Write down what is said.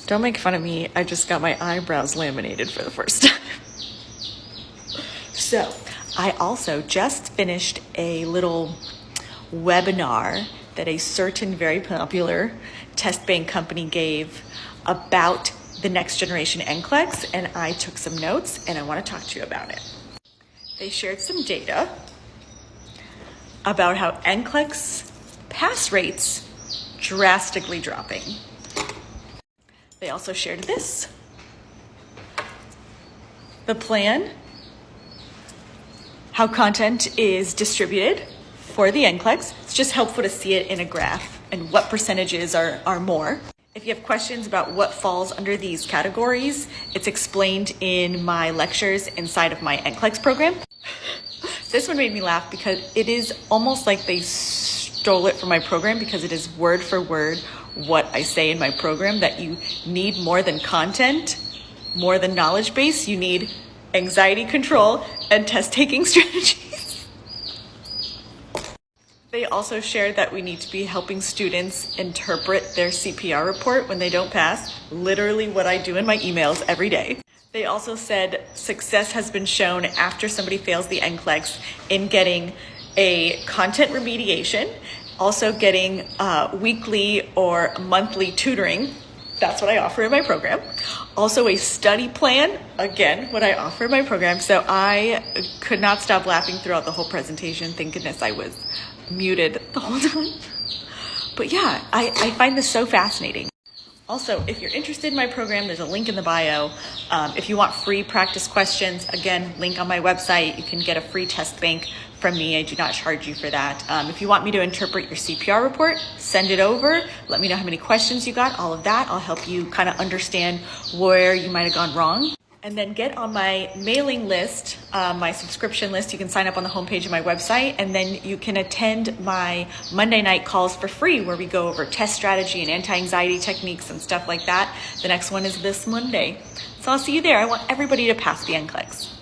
Don't make fun of me. I just got my eyebrows laminated for the first time. So I also just finished a little webinar that a certain very popular test bank company gave about the next generation NCLEX, and I took some notes and I want to talk to you about it. They shared some data about how NCLEX pass rates drastically dropping. They also shared this. The plan, how content is distributed for the NCLEX. It's just helpful to see it in a graph and what percentages are more. If you have questions about what falls under these categories, it's explained in my lectures inside of my NCLEX program. This one made me laugh because it is almost like they stole it from my program, because it is word for word what I say in my program, that you need more than content, more than knowledge base, you need anxiety control and test taking strategies. They also shared that we need to be helping students interpret their CPR report when they don't pass, literally what I do in my emails every day. They also said success has been shown after somebody fails the NCLEX in getting a content remediation, also getting weekly or monthly tutoring. That's what I offer in my program. Also a study plan, again, what I offer in my program. So I could not stop laughing throughout the whole presentation. Thank goodness I was muted the whole time. But yeah, I find this so fascinating. Also, if you're interested in my program, there's a link in the bio. If you want free practice questions, again, link on my website. You can get a free test bank from me. I do not charge you for that. If you want me to interpret your CPR report, send it over. Let me know how many questions you got, all of that. I'll help you kind of understand where you might have gone wrong. And then get on my mailing list, my subscription list. You can sign up on the homepage of my website, and then you can attend my Monday night calls for free, where we go over test strategy and anti-anxiety techniques and stuff like that. The next one is this Monday. So I'll see you there. I want everybody to pass the NCLEX.